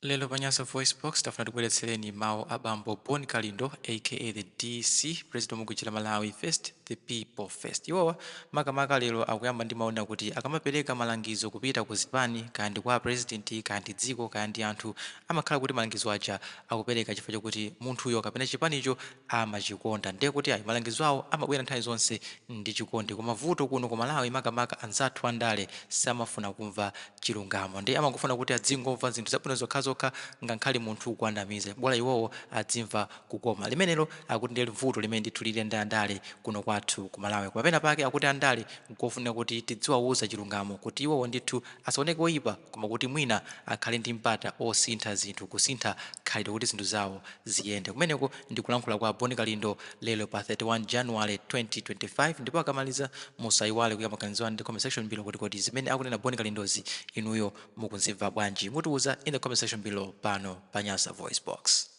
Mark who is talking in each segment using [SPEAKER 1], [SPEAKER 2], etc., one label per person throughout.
[SPEAKER 1] Lelo Panyaza Voice Box tafuna tibweretsereni mawu a Bambo Boni Kalindo aka the DC President mukuchita Malawi First the People First. Iwowa makamaka lero akuyamba ndi mawu kuti akamapereka malangizo kupita ku zipani kandi kwa president kandi dziko kandi anthu amakhala kuti malangizo aja akupereka chifukwa chokuti munthuyo kapena chipanicho amachikonda, ndiye kuti ayi malangizo awo amabwera nthawi zonse ndi chikondi. Koma vuto kuno ku Malawi makamaka anzathu andale samafuna kumva chilungamo, ndiye amangofuna kuti adzingomva zinthu zabwino zokhazo ngakhale munthu kuandamiza bora iwowo adzimva kukoma. Limenelo akuti ndi vuto limene ndithu lili ndi andale kuno kwathu ku Malawi. Kapena pake akuti andale nkofuna kuti tidziwauza chilungamo kuti iwowo ndithu asaoneke oyipa, koma kuti mwina akhale ndi mpata osintha zinthu, kusintha khalidwe kuti zinthu zawo ziyende. Kumeneko ndikulankhula kwa Boni Kalindo lero pa 31 January 2025, ndipo akamaliza musayiwale kuyamba maganizo anu ndi comment section below kuti zimene akunena Boni Kalindozi inuyo mukunzimva bwanji. Mutiuza in the comment section below pano Panyaza Voice Box.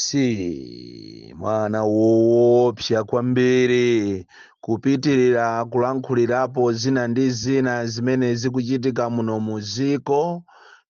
[SPEAKER 2] DC mwana woopsa kwambiri kupitirira kulankhulirapo zina ndi zina zimene zikuchitika muno muziko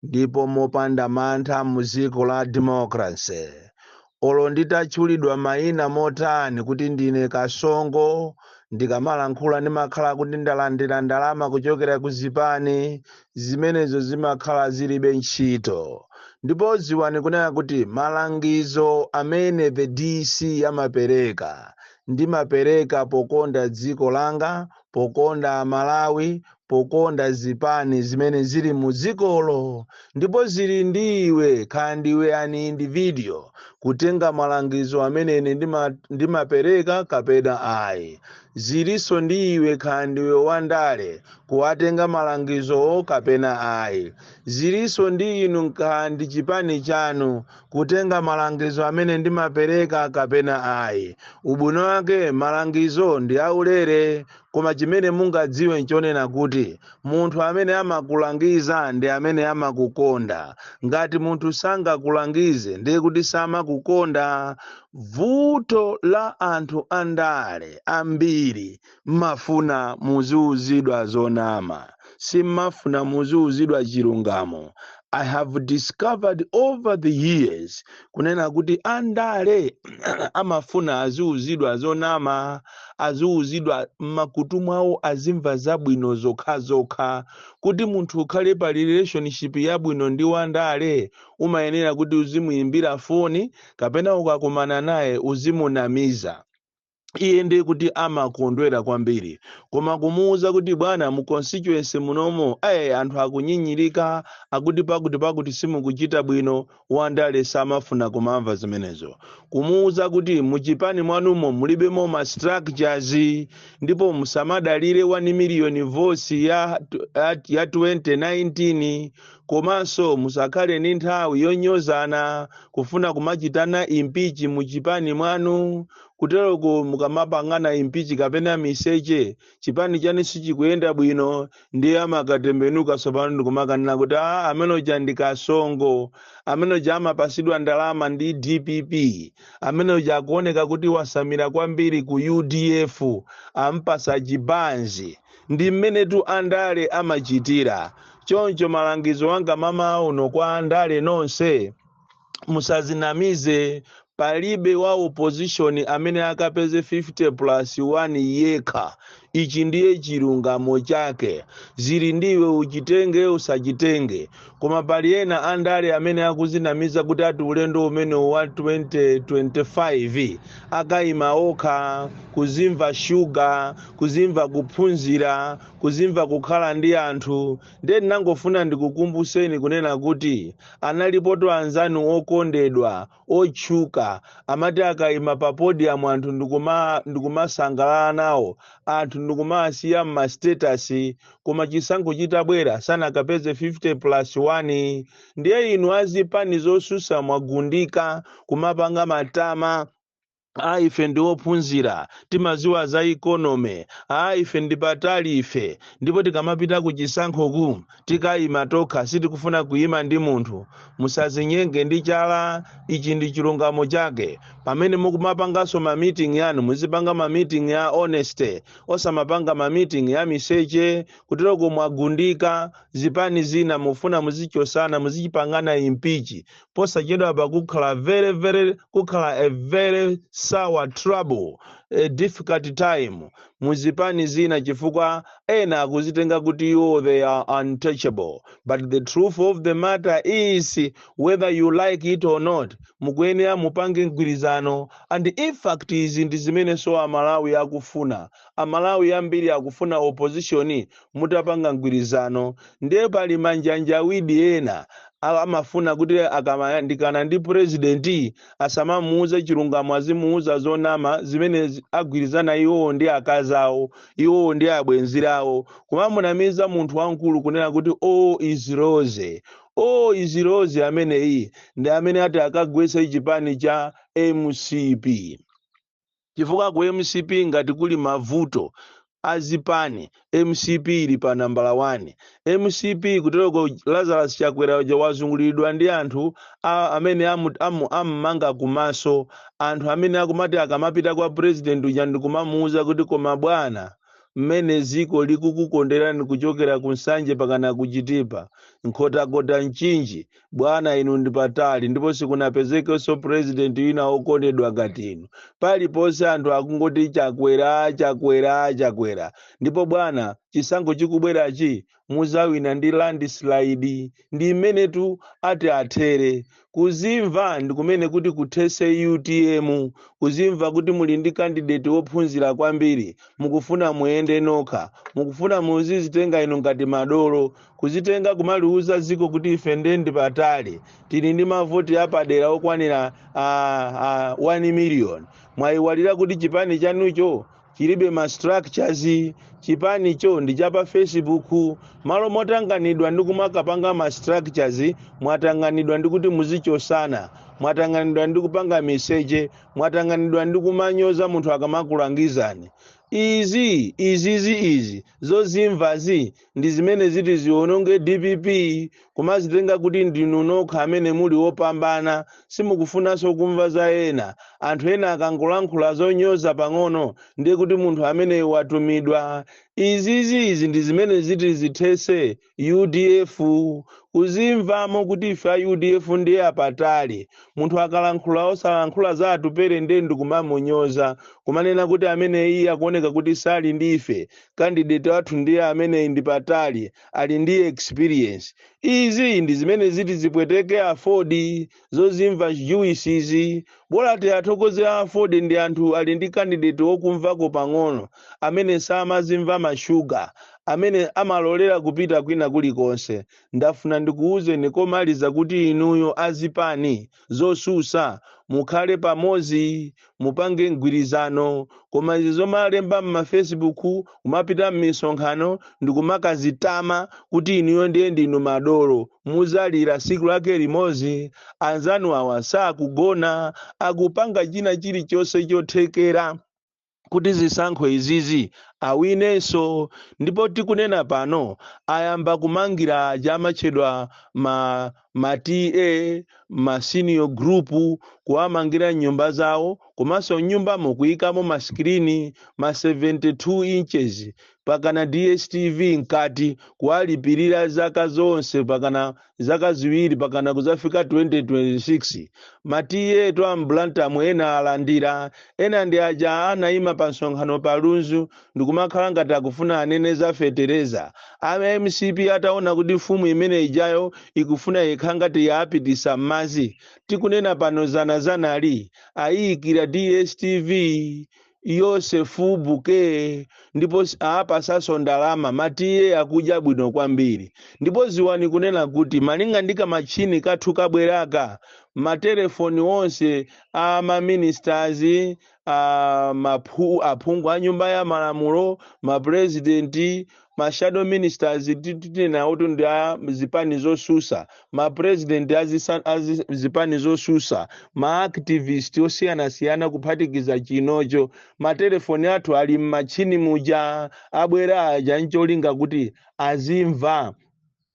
[SPEAKER 2] ndipo mopanda mantha muziko la democracy. Olo nditachulidwa mayina motani kuti ndine kasongo, ndikamalankhula ndimakhala kuti ndalandira ndalama kuchokera ku zipani, zimenezo zimakhala zilibe ntchito. Ndipo ziwani kunena kuti malangizo amene the DC amapereka ndimapereka pokonda dziko langa, pokonda Malawi, pokonda zipani zimene zili muzikolo, ndipo zili ndiwe khandiwe ani individual kutenga malangizo amene ine ndimapereka kapena ayi. Ziliso ndiwe khandiwe wandale kuwatenga malangizo kapena ayi. Ziliso ndi inu kandi chipani chanu kutenga malangizo amene ndimapereka kapena ayi. Ubwino wake malangizo ndi aulere, koma chimene mungadziwe nchonena kuti munthu amene amakulangiza ndi amene amakukonda. Ngati munthu sangakulangize ndiye kuti samakukonda. Vuto la anthu andale ambiri mafuna muziuzidwa zonama, simafuna muziuzidwa chilungamo. I have discovered over the years kunena kuti andale amafuna aziuzidwa zonama, aziuzidwa makutu mwawo azimva zabwino zokha kuti munthu ukhale pa relationship yabwino ndi wandale umayenera kuti uzimuimbira foni kapena ukakumana naye uzimunamiza. Iye ndiye kuti amakondwera kwambiri, koma kumuuza kuti bwana mu constituency munomo anthu akunyinyirika akuti pakuti simukuchita bwino, wandale samafuna kumamva zimenezo. Kumuuza kuti muchipani mwanumo mulibemo ma structures ndipo musamadalire 1 million votes ya 2019, komanso musakhale ndi nthawi yonyozana kufuna kumachitana impeach muchipani mwanu. Kuteroko mukamapangana impeach kapena miseche chipani chani sichikuyenda bwino, ndiye amakatembenuka sopano ndikumakanena kuti amenoja ndikasongo, amenoja amapasidwa ndalama ndi DPP, amenoja akuoneka kuti wasamira kwambiri ku UDF, ampasa chibanzi. Ndi mmene tu andale amachitira. Choncho malangizo wanga mama uno kwa andale nonse, musazinamize. Palibe wa opposition amene akapeze 50+1 yekha. Ichi ndiye chilungamo chake. Zili ndiwe uchitenge usachitenge. Koma pali ena andale amene akuzinamiza kuti ati ulendo umene wa 2025 akayima okha, kuzimva shuga, kuzimva kuphunzira, kuzimva kukhala ndi anthu. Ndiye nangofuna ndikukumbuseni kunena kuti analipoto anzanu okondedwa, otchuka, amati akayima pa podium anthu ndikumasangalala nawo, anthu ndikumasiya ma status, koma chisankho chitabwera sanakapeze 50+1. Ndiye inu azipani zosusa mwagundika kumapanga matama ife ndi ophunzira timaziwa za ikonomi, ife ndi patali ife, ndipo tikamapita ku chisankhoku tikayima tokha sitikufuna kuyima ndi munthu. Musazinyenge ndi chala, ichi ndi chilungamo chake. Pamene mukumapanganso ma meeting yanu muzipanga ma meeting ya honesty, osamapanga ma meeting ya miseche kuteroko mwagundika zipani zina mufuna muzichosana muzichipangana impeach. Posachedwa pa kukhala a very sour trouble, a difficult time muzipani zina chifukwa ena akuzitenga kuti iwo they are untouchable. But the truth of the matter is whether you like it or not mukuyenera mupange mgwirizano, and in fact izi ndi zimene so amalawi akufuna. Amalawi ambiri akufuna opposition mutapanga mgwirizano. Ndiye pali manjanjawidi ena amafuna kuti akamayandikana ndi president asamamuuze chilungamo azimuuza zonama zimene agwirizana iwo ndi akazi awo, iwo ndi abwenzi awo, kumamunamiza munthu wankulu kunena kuti is Rose ameneyi ndi amene ati akagwetse chipani cha MCP. Chifukwa ku MCP ngati kuli mavuto azipani, MCP ili pa nambala 1. MCP kutereko Lazarus Chakwera wazungulidwa ndi anthu amene amumanga kumaso, anthu amene akumati akamapita kwa president uja ndikumamuuza kuti koma bwana mmene ziko likukukonderani kuchokera kunsanje pakana kuchitipa nkhotakota mchinji bwana inu ndi patali, ndipo sikunapezekenso president wina okondedwa ngati inu. Paliponse anthu akungoti chakwera, ndipo bwana chisankho chikubwerachi muzawina ndi landslide. Ndi mmene tu ati athere. Kuzimva ndi kumene kuti kuthese UTM, kuzimva kuti muli ndi candidate wophunzira kwambiri, mukufuna muyende nokha, mukufuna muzizitenga inu ngati madolo, kuzitenga kumaliuza ziko kuti ife ndi patali, tili ndi mavoti apadera okwanira 1 million. Mwayiwalira kuti chipani chanucho chilibe ma structures, chipani cho ndi chapa Facebook. Malo motanganidwa ndi kumakapanga ma structures, mwatanganidwa ndi kuti muzichosana, mwatanganidwa ndi kupanga message, mwatanganidwa ndi kumanyoza munthu akamakulangizani. Izi zozimvazi ndi zimene ziti ziononge DPP, kumazitenga kuti ndinu nokha amene muli opambana, simukufunanso kumva za ena. Anthu ena akangolankhula zonyoza pang'ono ndiye kuti munthu amene watumidwa. Izi ndi zimene ziti zithese UDF, kuzimvamo kuti ife UDF ndiye apatali. Munthu akalankhula osalankhula za atupere ndendu kumamunyoza, kumanena kuti amene iye akuoneka kuti sali ndife, candidate wathu ndiye amene ndi patali, ali ndi experience. Izi ndi zimene ziti zipweteke afford zozimva juices. Bola ti athokoze afford ndi anthu ali ndi candidate wokumvako pang'ono, amene samazimva mashuga, amene amalolera kupita kwina kulikonse. Ndafuna ndikuuze nikomaliza kuti inuyo azipani zosusa mukhale pamozi, mupange mgwirizano. Koma izi zomalemba mma Facebook, umapita m'misonkhano ndikumakazitama kuti inuyo ndiye ndinu madolo, muzalira siku lake limodzi. Anzanu awa sakugona, akupanga china chilichonse chothekera kuti zisankho izizi awinenso. Ndipo tikunena pano ayamba kumangira chamatchedwa ma TA, ma senior group, kuwamangira nyumba zawo, komanso nyumba mukuyikamo ma screen ma 72 inches pakana DSTV nkati, kuwalipirira zaka zonse pakana zaka ziwiri pakana kuzafika 2026. Matiye to amblanta mwena alandira, ena ndi aja anaima pa nsonkhano palunzu ndikumakhala ngati akufuna anene za fetereza. Ama MCP ataona kuti mfumu imene ijayo ikufuna yekha ngati yapitisa mazi. Tikunena pano zana ali ayikira DSTV Yosefu Buke, ndipo apa saso ndalama matiye akuja bwino kwambiri. Ndipo ziwani kunena kuti malinga ndika machini kathu kabweraka matelefoni onse amaministers, aphungu a nyumba ya malamulo, mapresidenti, shadow ministers nawo ndi a zipani zosusa, mapresidenti azipani zosusa, maactivist osiyanasiyana kuphatikiza chinocho. Matelefoni athu ali m'machini muja, abwera aja ncholinga kuti azimva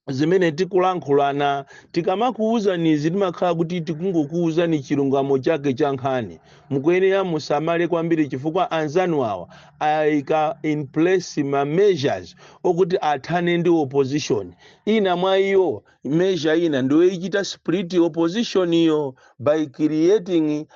[SPEAKER 2] zimene tikulankhulana. Tikamakuwuzani timakhala kuti tikungokuwuzani chilungamo chake cha nkhani. Mukuyenera musamale kwambiri chifukwa anzanu awa ayika in place ma measures okuti athane ndi opposition. Ina mwa iyo measure ina ndiyo ichita split opposition iyo by creating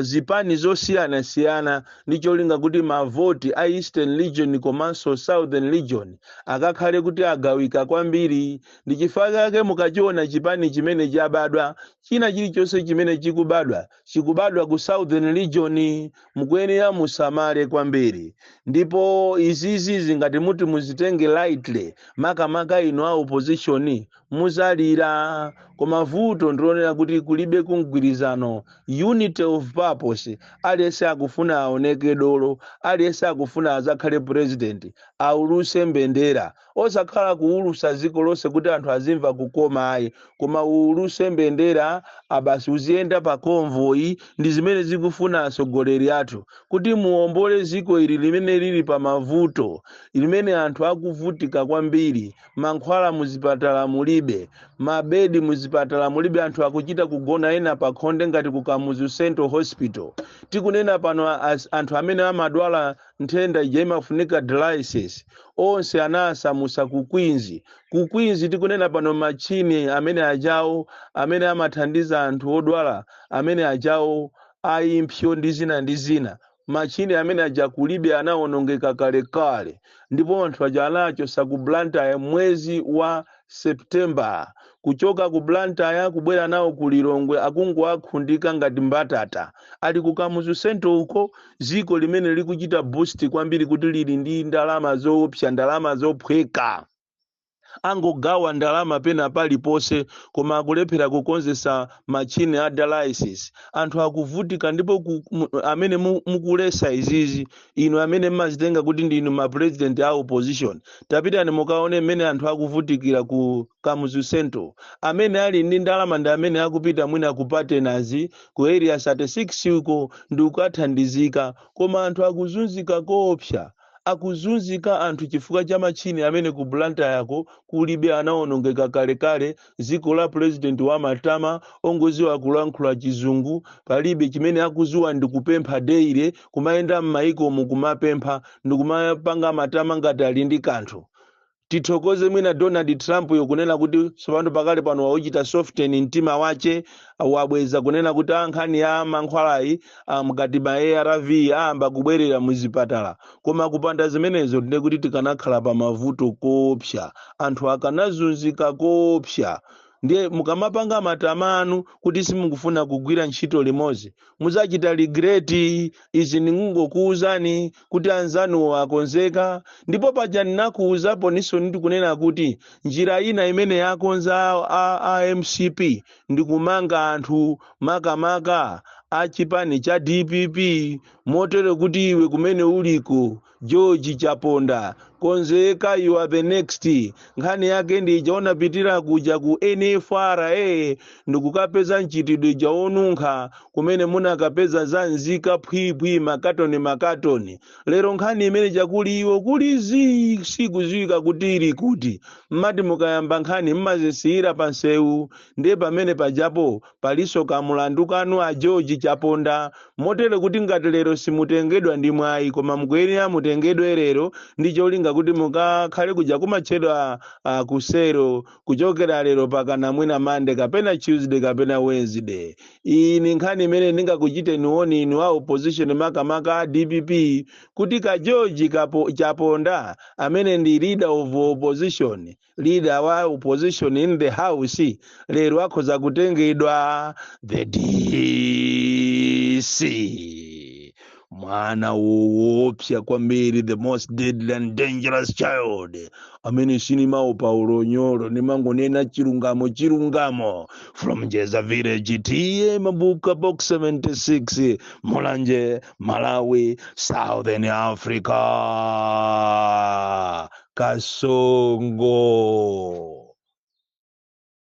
[SPEAKER 2] zipani zosiyanasiyana ndi cholinga kuti mavoti a Eastern Region komanso Southern Region akakhale kuti agawika kwambiri. Ndi chifukwa chake mukachiona chipani chimene chabadwa, china chilichonse chimene chikubadwa ku Southern Region, mukuyenera musamale kwambiri. Ndipo izizi zingati muti muzitenge lightly, makamaka ino a opposition muzalira. Koma vuto ndionera kuti kulibe mgwirizano, unity of purpose. Aliyense akufuna aoneke dolo, aliyense akufuna azakhale president, auluse mbendera. Osakhala kuulusa dziko lonse kuti anthu azimva kukoma ayi, koma uuluse mbendera abasi uziyenda pa convoy. Ndi zimene zikufuna atsogoleri athu, kuti muombole dziko ili limene lili pa mavuto, limene anthu akuvutika kwambiri. Mankhwala muzipatala mulibe, mabedi muzipatala mulibe, anthu akuchita kugona ena pa khonde ngati ku Kamuzu Central Hospital. Tikunena pano anthu amene amadwala nthenda ija imafunika dialysis, onse anasamusa ku Queens. Tikunena pano machini amene ajawo amene amathandiza anthu odwala amene ajawo aimpsyo ndi zina. Machini amene aja kulibe anaonongeka kale. Ndipo anthu aja anachosa ku Blantyre mwezi wa September. Kuchoka ku Blantyre kubwera nawo ku Lilongwe akungowakhundika ngati mbatata. Ali ku Kamuzu Central uko, dziko limene likuchita boost kwambiri kuti lili ndi ndalama zoopsa, ndalama zophweka. Angogawa ndalama pena paliponse, koma akulephera kukonzesa machini a dialysis. Anthu akuvutika. Ndipo amene mukulesa izizi, inu amene mmazitenga kuti ndinu ma president a opposition, tapitani mukaone mmene anthu akuvutikira ku Kamuzu Central. Amene ali ndi ndalama ndi amene akupita mwina ku Patenazi, ku area 36 uko ndi kukathandizika. Koma anthu akuzunzika koopsa. Akuzunzika anthu chifukwa cha machini amene ku Blantyre yako kulibe, anaonongeka kale. Dziko la president wa matama ongoziwa kulankhula chizungu, palibe chimene akuziwa ndi kupempha daily, kumayenda m'maiko kumapempha ndi kumapanga matama ngati ali ndi kanthu. Tithokoze mwina Donald Trump yokunena kuti tsopano pakale pano wauchita soften mtima wache, wabweza kunena kuti nkhani ya mankhwalayi ngati ma ARV amba kubwerera muzipatala. Koma kupanda zimenezo ndine kuti tikanakhala pa mavuto koopsa, anthu akanazunzika koopsa. Ndiye mukamapanga matamanu kuti simukufuna kugwira ntchito limodzi, muzachita regret. Izi ningokuwuzani kuti anzanu akonzeka. Ndipo paja ndinakuwuzapo niso ndikunena kuti njira ina imene yakonza a MCP ndi kumanga anthu makamaka a chipani cha DPP, motere kuti iwe kumene uliko George Chaponda konzeka, you are the next. Nkhani yake ndi ijaona pitira kuja ku NFRA ndikukapeza nchitidwe jaonunkha kumene munakapeza zanzika phwiphi makatoni. Lero nkhani imene jakuli iwo kulizi sikuziwika kuti ili kuti. Mmati mukayamba nkhani mmazisiyira pansewu, ndiye pamene pajapo paliso kamulandu kanu a George Chaponda. Motere kuti ngati lero simutengedwa ndi mwayi, koma mukuyenera mutengedwe lero ndi cholinga kuti mukakhale kuja kumatchedwa kusero kuchokera lero pakana mwina Monday kapena Tuesday kapena Wednesday. Iyi ni nkhani imene ndingakuchite nioni inu a opposition makamaka a DPP kuti ka George Chaponda amene ndi leader of opposition, leader wa opposition in the house, lero akhoza kutengedwa the DC. mwana woopsa kwambiri, the most deadly and dangerous child, amene sinimaopa ulonyolo nimangonena chilungamo from Jeza Village tiye Mabuka box 76 Mulanje, Malawi, Southern Africa. Kasongo.